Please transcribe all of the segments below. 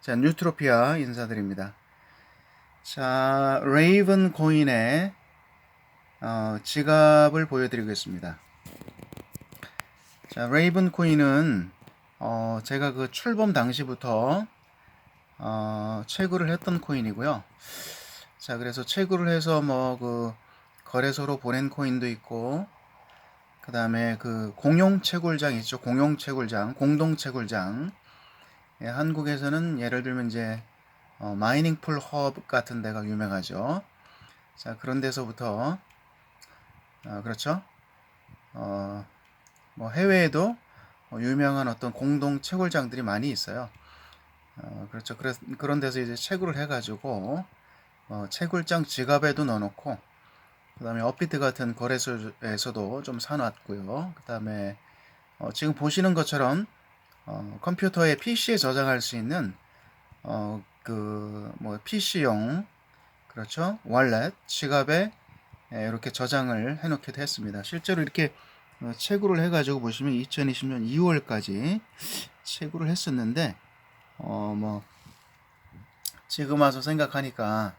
자, 뉴트로피아 인사드립니다. 자, 레이븐 코인의 지갑을 보여드리겠습니다. 자, 레이븐 코인은 제가 그 출범 당시부터 채굴을 했던 코인이고요. 자, 그래서 채굴을 해서 뭐 그 거래소로 보낸 코인도 있고, 그 다음에 그 공용 채굴장 있죠. 공용 채굴장, 공동 채굴장. 예, 한국에서는 예를 들면 이제 마이닝 풀 허브 같은 데가 유명하죠. 자, 그런 데서부터 그렇죠. 뭐 해외에도 유명한 어떤 공동 채굴장들이 많이 있어요. 그렇죠. 그런 데서 이제 채굴을 해가지고 채굴장 지갑에도 넣어놓고, 그 다음에 업비트 같은 거래소에서도 좀 사놨고요. 그 다음에 지금 보시는 것처럼 컴퓨터에 PC에 저장할 수 있는 그 뭐 PC용, 그렇죠, 월렛 지갑에 이렇게 저장을 해놓기도 했습니다. 실제로 이렇게 채굴을 해가지고 보시면 2020년 2월까지 채굴을 했었는데, 뭐 지금 와서 생각하니까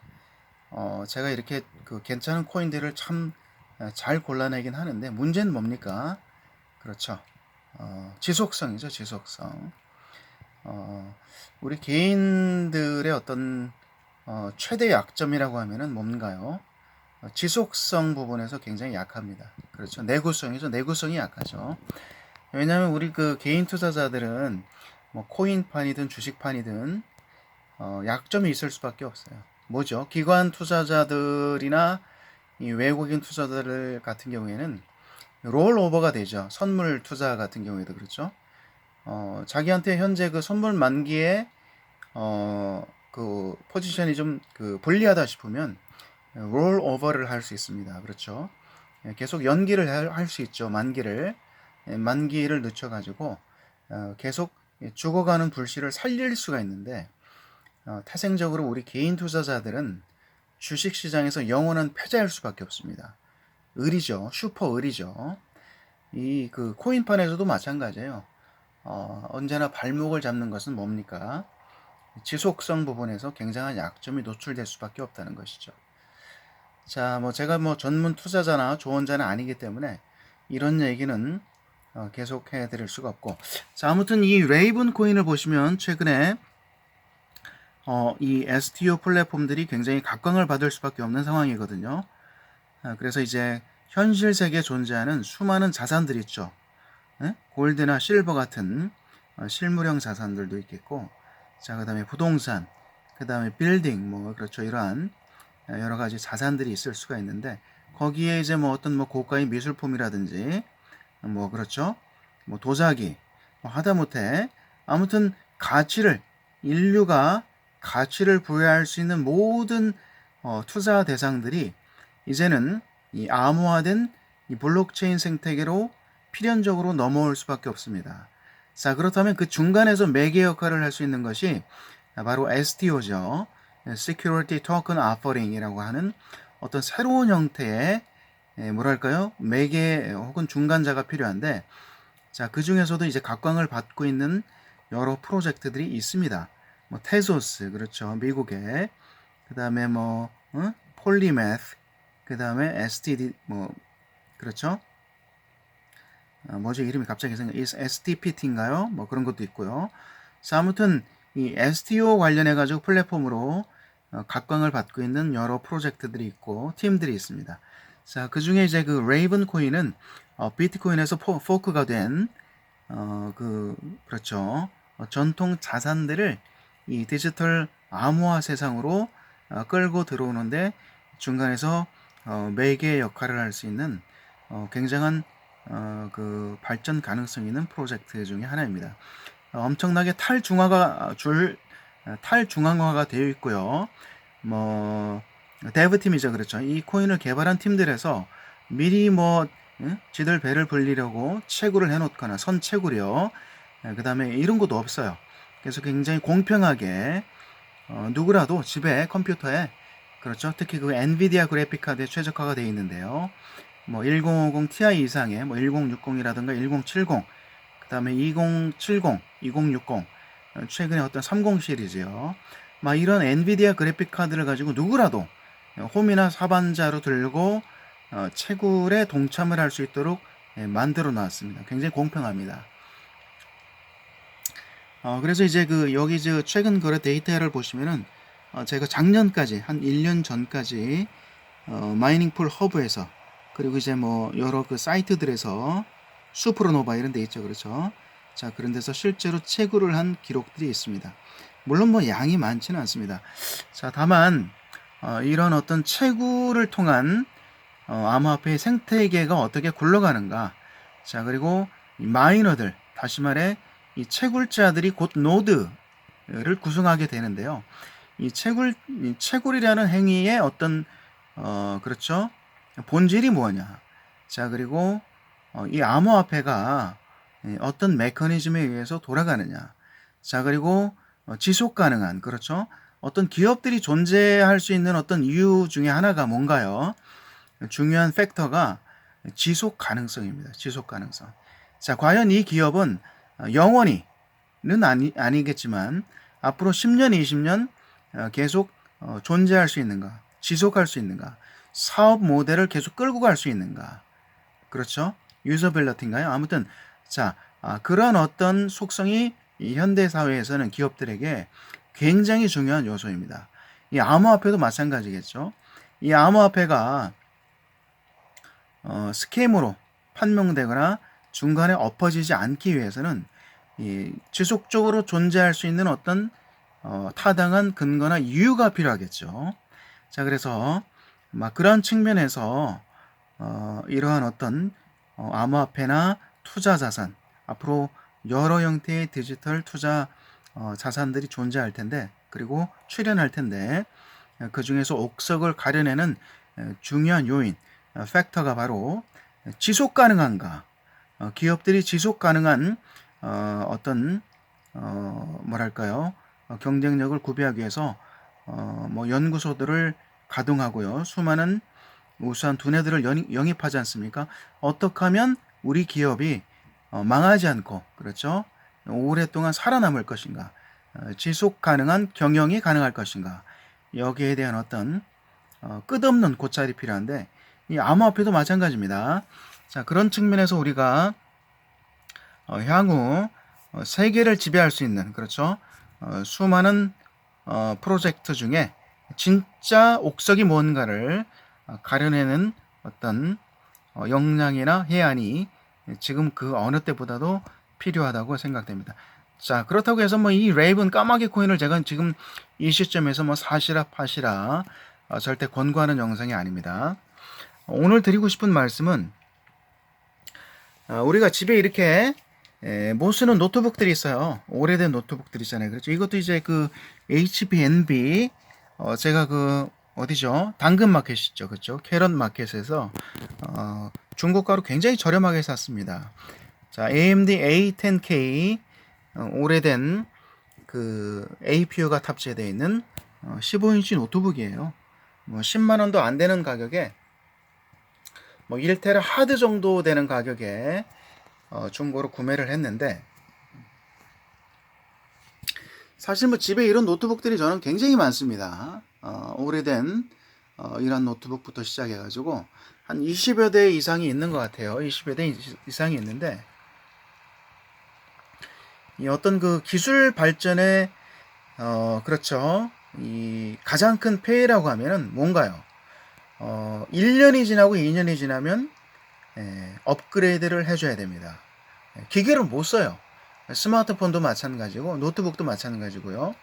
제가 이렇게 그 괜찮은 코인들을 참 잘 골라내긴 하는데, 문제는 뭡니까? 그렇죠. 지속성이죠, 지속성. 우리 개인들의 어떤 최대 약점이라고 하면은 뭔가요? 지속성 부분에서 굉장히 약합니다. 그렇죠. 내구성이죠. 내구성이 약하죠. 왜냐하면 우리 그 개인 투자자들은 뭐 코인판이든 주식판이든 약점이 있을 수밖에 없어요. 뭐죠? 기관 투자자들이나 이 외국인 투자자들 같은 경우에는 롤오버가 되죠. 선물 투자 같은 경우에도 그렇죠. 자기한테 현재 그 선물 만기에 그 포지션이 좀 그 불리하다 싶으면 롤오버를 할 수 있습니다. 그렇죠. 계속 연기를 할 수 있죠. 만기를 늦춰가지고 계속 죽어가는 불씨를 살릴 수가 있는데, 태생적으로 우리 개인 투자자들은 주식시장에서 영원한 패자일 수밖에 없습니다. 을이죠. 슈퍼 을이죠. 이 그 코인판에서도 마찬가지예요. 언제나 발목을 잡는 것은 뭡니까? 지속성 부분에서 굉장한 약점이 노출될 수밖에 없다는 것이죠. 자, 뭐 제가 뭐 전문 투자자나 조언자는 아니기 때문에 이런 얘기는 계속 해드릴 수가 없고, 자, 아무튼 이 레이븐 코인을 보시면 최근에 이 STO 플랫폼들이 굉장히 각광을 받을 수밖에 없는 상황이거든요. 그래서 이제 현실 세계에 존재하는 수많은 자산들이 있죠. 골드나 실버 같은 실물형 자산들도 있겠고, 자, 그 다음에 부동산, 그 다음에 빌딩, 뭐 그렇죠, 이러한 여러 가지 자산들이 있을 수가 있는데, 거기에 이제 뭐 어떤 뭐 고가의 미술품이라든지 뭐 그렇죠, 뭐 도자기, 뭐 하다못해 아무튼 인류가 가치를 부여할 수 있는 모든 투자 대상들이 이제는 이 암호화된 이 블록체인 생태계로 필연적으로 넘어올 수밖에 없습니다. 자, 그렇다면 그 중간에서 매개 역할을 할 수 있는 것이 바로 STO죠. Security Token Offering이라고 하는 어떤 새로운 형태의 뭐랄까요? 매개 혹은 중간자가 필요한데, 자, 그 중에서도 이제 각광을 받고 있는 여러 프로젝트들이 있습니다. 뭐 테소스, 그렇죠, 미국의, 그 다음에 뭐 폴리매스, 그 다음에 STD, 뭐 그렇죠. 뭐죠, 이름이 갑자기 STPT인가요? 뭐 그런 것도 있고요. 자, 아무튼 이 STO 관련해 가지고 플랫폼으로 각광을 받고 있는 여러 프로젝트들이 있고 팀들이 있습니다. 자, 그 중에 이제 그 레이븐 코인은 비트코인에서 포크가 된 그렇죠, 전통 자산들을 이 디지털 암호화 세상으로 끌고 들어오는데 중간에서 매개 역할을 할 수 있는 굉장한 그 발전 가능성 있는 프로젝트 중에 하나입니다. 엄청나게 탈중앙화가 되어 있고요. 뭐 데브 팀이죠, 그렇죠. 이 코인을 개발한 팀들에서 미리 뭐 지들 배를 불리려고 채굴을 해놓거나 선채굴이요. 그 다음에 이런 것도 없어요. 그래서 굉장히 공평하게 누구라도 집에 컴퓨터에, 그렇죠, 특히 그 엔비디아 그래픽 카드에 최적화가 되어 있는데요. 뭐 1050 Ti 이상의 뭐 1060이라든가 1070, 그 다음에 2070, 2060 최근에 어떤 30 시리즈요. 막 이런 엔비디아 그래픽 카드를 가지고 누구라도 홈이나 사반자로 들고 채굴에 동참을 할 수 있도록 만들어 놨습니다. 굉장히 공평합니다. 그래서 이제 여기 최근 거래 데이터를 보시면은 제가 작년까지 한 1년 전까지 마이닝풀 허브에서 그리고 이제 뭐 여러 그 사이트들에서 슈퍼노바 이런 데 있죠. 그렇죠. 자, 그런 데서 실제로 채굴을 한 기록들이 있습니다. 물론 뭐 양이 많지는 않습니다. 자, 다만 이런 어떤 채굴을 통한 암호화폐의 생태계가 어떻게 굴러가는가. 자, 그리고 이 마이너들, 다시 말해 이 채굴자들이 곧 노드를 구성하게 되는데요. 이 채굴이라는 행위의 어떤 그렇죠. 본질이 뭐냐. 자, 그리고 이 암호화폐가 어떤 메커니즘에 의해서 돌아가느냐. 자, 그리고 지속 가능한, 그렇죠. 어떤 기업들이 존재할 수 있는 어떤 이유 중에 하나가 뭔가요? 중요한 팩터가 지속 가능성입니다. 지속 가능성. 자, 과연 이 기업은 영원히는 아니겠지만 앞으로 10년, 20년 계속 존재할 수 있는가? 지속할 수 있는가? 사업 모델을 계속 끌고 갈 수 있는가? 그렇죠? 유저빌리티인가요? 아무튼 자, 그런 어떤 속성이 이 현대 사회에서는 기업들에게 굉장히 중요한 요소입니다. 이 암호화폐도 마찬가지겠죠. 이 암호화폐가 스캠으로 판명되거나 중간에 엎어지지 않기 위해서는 이 지속적으로 존재할 수 있는 어떤 타당한 근거나 이유가 필요하겠죠. 자, 그래서 그런 측면에서 이러한 어떤 암호화폐나 투자 자산, 앞으로 여러 형태의 디지털 투자 자산들이 존재할 텐데, 그리고 출현할 텐데, 그 중에서 옥석을 가려내는 중요한 요인, 팩터가 바로 지속 가능한가, 기업들이 지속 가능한 어떤 뭐랄까요, 경쟁력을 구비하기 위해서 뭐 연구소들을 가동하고요, 수많은 우수한 두뇌들을 영입하지 않습니까? 어떻게 하면 우리 기업이 망하지 않고, 그렇죠, 오랫동안 살아남을 것인가, 지속 가능한 경영이 가능할 것인가, 여기에 대한 어떤 끝없는 고찰이 필요한데, 이 암호화폐도 마찬가지입니다. 자, 그런 측면에서 우리가 향후 세계를 지배할 수 있는, 그렇죠, 수많은 프로젝트 중에 진짜 옥석이 뭔가를 가려내는 어떤 역량이나 해안이 지금 그 어느 때보다도 필요하다고 생각됩니다. 자, 그렇다고 해서 뭐 이 레이븐 까마귀 코인을 제가 지금 이 시점에서 뭐 사시라 파시라 절대 권고하는 영상이 아닙니다. 오늘 드리고 싶은 말씀은 우리가 집에 이렇게 못 쓰는 노트북들이 있어요. 오래된 노트북들 있잖아요. 그렇죠. 이것도 이제 그 HBNB 제가 어디죠? 당근마켓 있죠. 그렇죠. 캐럿 마켓에서 중고가로 굉장히 저렴하게 샀습니다. 자, AMD A10K 오래된 그 APU가 탑재되어 있는 15인치 노트북이에요. 뭐 10만 원도 안 되는 가격에 뭐 1테라 하드 정도 되는 가격에 중고로 구매를 했는데, 사실 뭐 집에 이런 노트북들이 저는 굉장히 많습니다. 오래된 이런 노트북부터 시작해가지고 한 20여 대 이상이 있는 것 같아요. 20여 대 이상이 있는데, 이 어떤 그 기술 발전의 그렇죠, 이 가장 큰 폐해라고 하면은 뭔가요? 1년이 지나고 2년이 지나면 업그레이드를 해줘야 됩니다. 기계를 못 써요. 스마트폰도 마찬가지고 노트북도 마찬가지고요.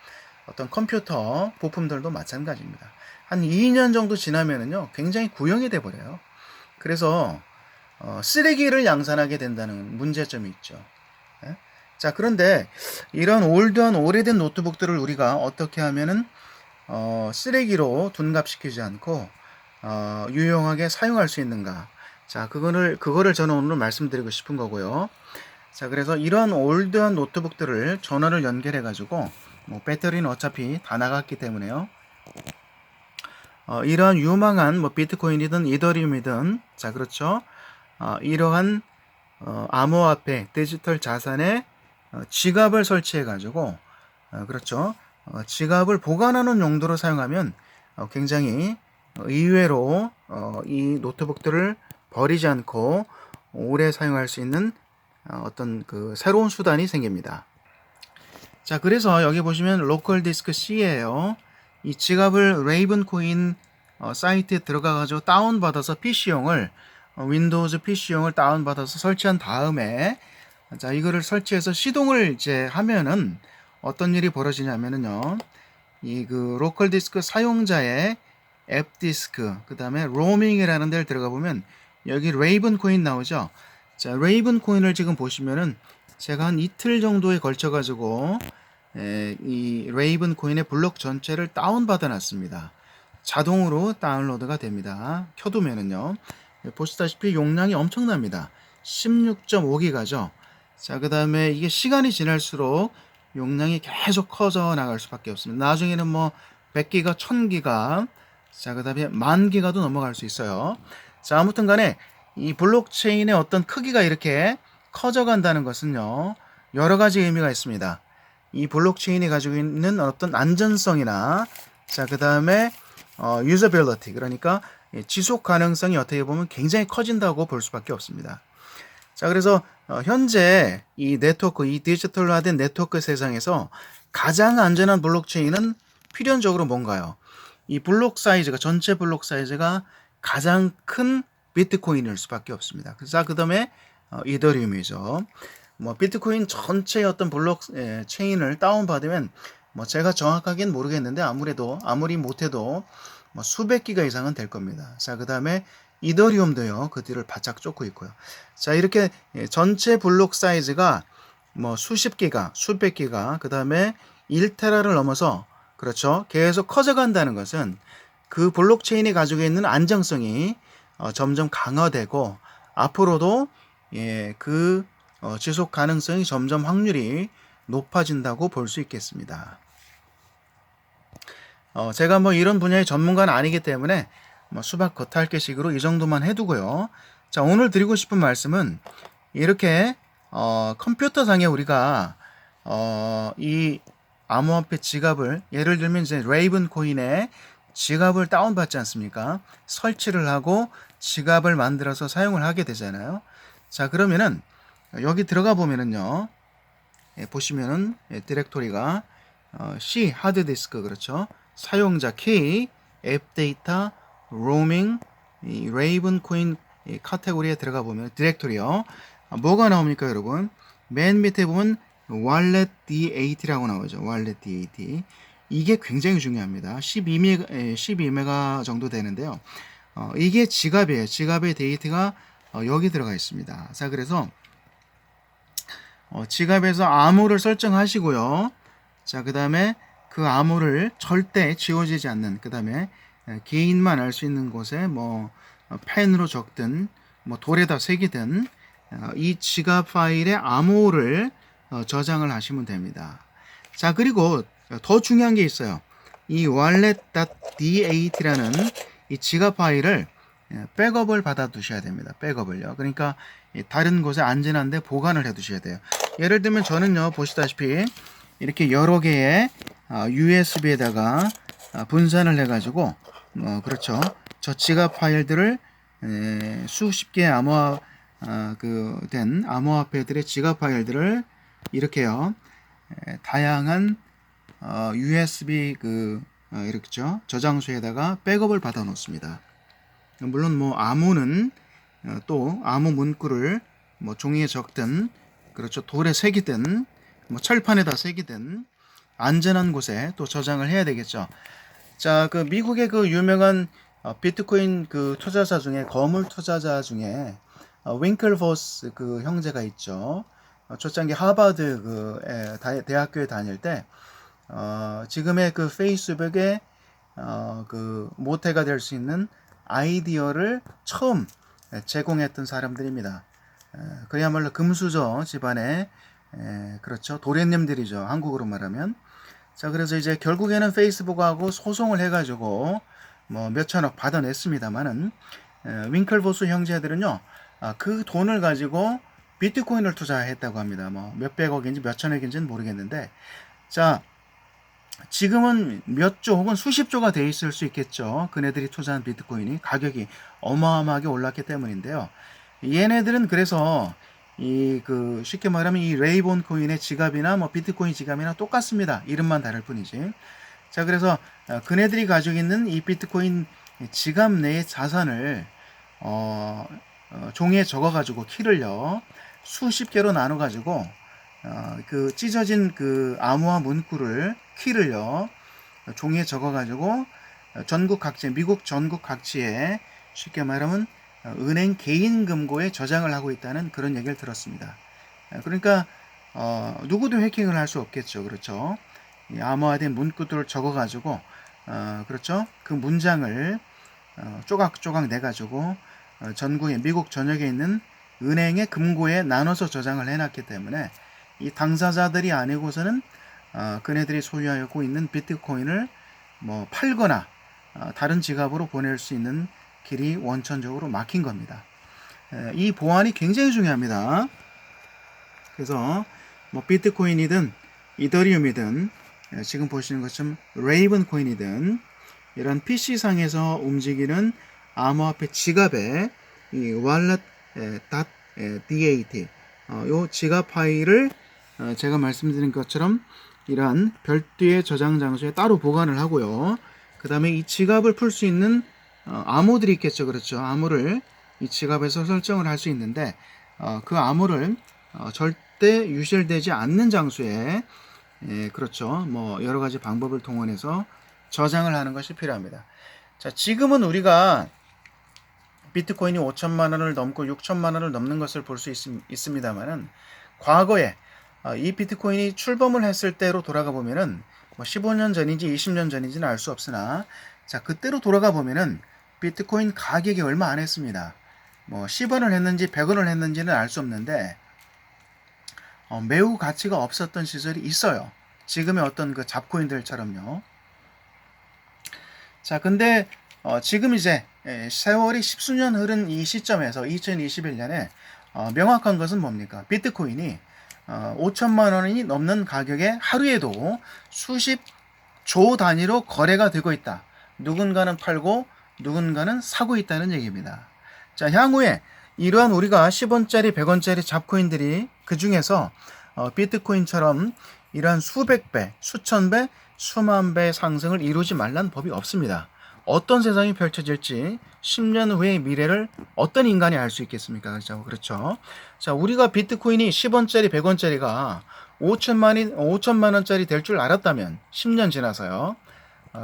어떤 컴퓨터 부품들도 마찬가지입니다. 한 2년 정도 지나면은요, 굉장히 구형이 돼 버려요. 그래서 쓰레기를 양산하게 된다는 문제점이 있죠. 자, 그런데 이런 올드한 오래된 노트북들을 우리가 어떻게 하면은 쓰레기로 둔갑시키지 않고 유용하게 사용할 수 있는가. 자, 그거를 저는 오늘 말씀드리고 싶은 거고요. 자, 그래서 이런 올드한 노트북들을 전원을 연결해 가지고 뭐 배터리는 어차피 다 나갔기 때문에요. 이러한 유망한 뭐 비트코인이든 이더리움이든, 자, 그렇죠, 이러한 암호화폐 디지털 자산에 지갑을 설치해 가지고 그렇죠. 지갑을 보관하는 용도로 사용하면 굉장히 의외로 이 노트북들을 버리지 않고 오래 사용할 수 있는 어떤 그 새로운 수단이 생깁니다. 자, 그래서 여기 보시면 로컬 디스크 C예요. 이 지갑을 레이븐코인 사이트에 들어가가지고 다운받아서 PC용을 윈도우즈 PC용을 다운받아서 설치한 다음에 자, 이거를 설치해서 시동을 이제 하면은 어떤 일이 벌어지냐면은요. 이 그 로컬 디스크 사용자의 앱 디스크, 그 다음에 로밍이라는 데를 들어가 보면 여기 레이븐 코인 나오죠. 자, 레이븐 코인을 지금 보시면은 제가 한 이틀 정도에 걸쳐 가지고 이 레이븐 코인의 블록 전체를 다운 받아 놨습니다. 자동으로 다운로드가 됩니다. 켜두면은요. 보시다시피 용량이 엄청납니다. 16.5기가죠. 자, 그 다음에 이게 시간이 지날수록 용량이 계속 커져 나갈 수밖에 없습니다. 나중에는 뭐 100기가, 1000기가, 자, 그 다음에 10,000기가도 넘어갈 수 있어요. 자, 아무튼 간에 이 블록체인의 어떤 크기가 이렇게 커져간다는 것은요, 여러 가지 의미가 있습니다. 이 블록체인이 가지고 있는 어떤 안전성이나, 자, 그 다음에 유저빌리티, 그러니까 지속 가능성이 어떻게 보면 굉장히 커진다고 볼 수밖에 없습니다. 자, 그래서 현재 이 네트워크, 이 디지털화된 네트워크 세상에서 가장 안전한 블록체인은 필연적으로 뭔가요? 이 블록 사이즈가, 전체 블록 사이즈가 가장 큰 비트코인일 수밖에 없습니다. 자, 그 다음에 이더리움이죠. 뭐 비트코인 전체의 어떤 블록 체인을 다운받으면 뭐 제가 정확하게는 모르겠는데 아무리 못해도 뭐 수백 기가 이상은 될 겁니다. 자, 그 다음에 이더리움도요, 그 뒤를 바짝 쫓고 있고요. 자, 이렇게 전체 블록 사이즈가 뭐 수십 기가, 수백 기가, 그 다음에 1테라를 넘어서, 그렇죠, 계속 커져간다는 것은 그 블록체인이 가지고 있는 안정성이 점점 강화되고 앞으로도 그 지속 가능성이 점점 확률이 높아진다고 볼 수 있겠습니다. 제가 뭐 이런 분야의 전문가는 아니기 때문에 뭐 수박 겉핥기식으로 이 정도만 해두고요. 자, 오늘 드리고 싶은 말씀은 이렇게 컴퓨터상에 우리가 이 암호화폐 지갑을, 예를 들면 이제 레이븐 코인의 지갑을 다운받지 않습니까? 설치를 하고 지갑을 만들어서 사용을 하게 되잖아요. 자, 그러면은 여기 들어가 보면은요, 보시면은 디렉토리가 C 하드디스크, 그렇죠? 사용자 키, 앱 데이터, 로밍, 이 레이븐 코인 카테고리에 들어가 보면 디렉토리요. 뭐가 나옵니까, 여러분? 맨 밑에 보면 wallet D80라고 나오죠. wallet D80. 이게 굉장히 중요합니다. 12메가 정도 되는데요. 이게 지갑이에요. 지갑의 데이터가 여기 들어가 있습니다. 자, 그래서 지갑에서 암호를 설정하시고요. 자, 그 다음에 그 암호를 절대 지워지지 않는, 그 다음에 개인만 알 수 있는 곳에 뭐 펜으로 적든 뭐 돌에다 새기든 이 지갑 파일의 암호를 저장을 하시면 됩니다. 자, 그리고 더 중요한 게 있어요. 이 wallet.d8라는 이 지갑 파일을 백업을 받아 두셔야 됩니다. 백업을요. 그러니까 다른 곳에 안전한데 보관을 해 두셔야 돼요. 예를 들면 저는요, 보시다시피 이렇게 여러 개의 USB에다가 분산을 해 가지고 그렇죠, 저 지갑 파일들을 수십 개의 된 암호화폐들의 지갑 파일들을 이렇게요, 다양한 USB 이렇게죠, 저장소에다가 백업을 받아 놓습니다. 물론 뭐 암호는 또 암호 문구를 뭐 종이에 적든, 그렇죠, 돌에 새기든 뭐 철판에다 새기든 안전한 곳에 또 저장을 해야 되겠죠. 자, 그 미국의 그 유명한 비트코인 그 투자자 중에, 거물 투자자 중에 윙클보스 그 형제가 있죠. 초창기 하버드 대학교에 다닐 때 지금의 그 페이스북의 그 모태가 될 수 있는 아이디어를 처음 제공했던 사람들입니다. 그야말로 금수저 집안의 그렇죠, 도련님들이죠, 한국으로 말하면. 자, 그래서 이제 결국에는 페이스북하고 소송을 해가지고 뭐 몇천억 받아냈습니다만은 윙클보스 형제들은요, 그 돈을 가지고 비트코인을 투자했다고 합니다. 뭐 몇백억인지 몇천억인지는 모르겠는데, 자, 지금은 몇 조 혹은 수십 조가 돼 있을 수 있겠죠. 그네들이 투자한 비트코인이 가격이 어마어마하게 올랐기 때문인데요. 얘네들은 그래서 쉽게 말하면 이 레이본 코인의 지갑이나 뭐 비트코인 지갑이나 똑같습니다. 이름만 다를 뿐이지. 자, 그래서 그네들이 가지고 있는 이 비트코인 지갑 내의 자산을 종이에 적어가지고 키를요 수십 개로 나눠가지고 그 찢어진 그 암호화 문구를 키를요 종이에 적어가지고 전국 각지 미국 전국 각지에 쉽게 말하면 은행 개인 금고에 저장을 하고 있다는 그런 얘기를 들었습니다. 그러니까 누구도 해킹을 할 수 없겠죠. 그렇죠. 이 암호화된 문구들을 적어가지고 그렇죠. 그 문장을 조각조각 내가지고 전국에 미국 전역에 있는 은행의 금고에 나눠서 저장을 해놨기 때문에 이 당사자들이 아니고서는 그네들이 소유하고 있는 비트코인을 뭐 팔거나 다른 지갑으로 보낼 수 있는 길이 원천적으로 막힌 겁니다. 이 보안이 굉장히 중요합니다. 그래서 뭐 비트코인이든 이더리움이든 지금 보시는 것처럼 레이븐 코인이든 이런 PC상에서 움직이는 암호화폐 지갑에 이 wallet.dat 요 지갑 파일을 제가 말씀드린 것처럼 이러한 별도의 저장 장소에 따로 보관을 하고요. 그 다음에 이 지갑을 풀 수 있는 암호들이 있겠죠. 그렇죠. 암호를 이 지갑에서 설정을 할 수 있는데 그 암호를 절대 유실되지 않는 장소에 그렇죠. 뭐 여러 가지 방법을 동원해서 저장을 하는 것이 필요합니다. 자, 지금은 우리가 비트코인이 5천만 원을 넘고 6천만 원을 넘는 것을 볼 수 있습니다만은 과거에 이 비트코인이 출범을 했을 때로 돌아가 보면은 뭐 15년 전인지 20년 전인지는 알 수 없으나 자, 그때로 돌아가 보면은 비트코인 가격이 얼마 안 했습니다. 뭐 10원을 했는지 100원을 했는지는 알 수 없는데 매우 가치가 없었던 시절이 있어요. 지금의 어떤 그 잡코인들처럼요. 자, 근데 지금 이제 세월이 십수년 흐른 이 시점에서 2021년에 명확한 것은 뭡니까? 비트코인이 5천만 원이 넘는 가격에 하루에도 수십 조 단위로 거래가 되고 있다. 누군가는 팔고 누군가는 사고 있다는 얘기입니다. 자, 향후에 이러한 우리가 10원짜리, 100원짜리 잡코인들이 그 중에서 비트코인처럼 이러한 수백 배, 수천 배, 수만 배 상승을 이루지 말란 법이 없습니다. 어떤 세상이 펼쳐질지 10년 후의 미래를 어떤 인간이 알 수 있겠습니까? 그렇죠. 자, 우리가 비트코인이 10원짜리, 100원짜리가 5천만 원짜리 될 줄 알았다면 10년 지나서요.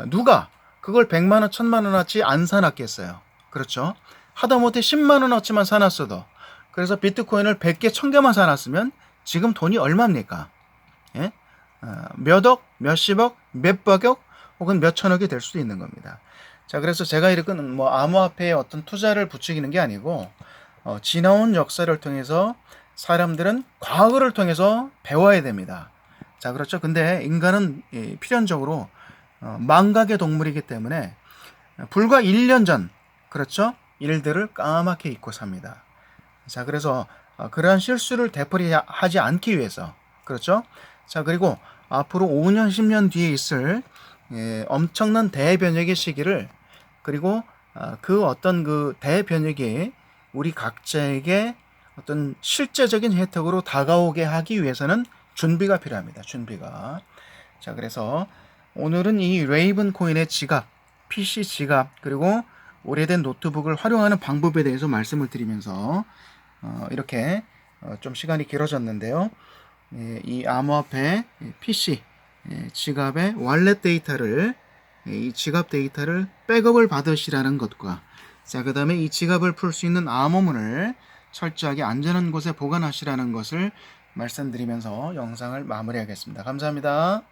누가 그걸 100만 원, 1000만 원어치 안 사놨겠어요. 그렇죠. 하다못해 10만 원어치만 사놨어도 그래서 비트코인을 100개, 1000개만 사놨으면 지금 돈이 얼마입니까? 예? 몇 억, 몇십억, 몇백억 혹은 몇천억이 될 수도 있는 겁니다. 자, 그래서 제가 이렇게 뭐 암호화폐에 어떤 투자를 부추기는 게 아니고 지나온 역사를 통해서 사람들은 과거를 통해서 배워야 됩니다. 자, 그렇죠. 근데 인간은 필연적으로 망각의 동물이기 때문에 불과 1년 전 그렇죠. 일들을 까맣게 잊고 삽니다. 자, 그래서 그러한 실수를 되풀이하지 않기 위해서 그렇죠. 자, 그리고 앞으로 5년, 10년 뒤에 있을 엄청난 대변혁의 시기를 그리고 그 어떤 그 대변혁이 우리 각자에게 어떤 실제적인 혜택으로 다가오게 하기 위해서는 준비가 필요합니다. 준비가. 자, 그래서 오늘은 이 레이븐 코인의 지갑, PC 지갑 그리고 오래된 노트북을 활용하는 방법에 대해서 말씀을 드리면서 이렇게 좀 시간이 길어졌는데요. 이 암호화폐 PC 지갑의 월렛 데이터를 이 지갑 데이터를 백업을 받으시라는 것과 자, 그 다음에 이 지갑을 풀 수 있는 암호문을 철저하게 안전한 곳에 보관하시라는 것을 말씀드리면서 영상을 마무리하겠습니다. 감사합니다.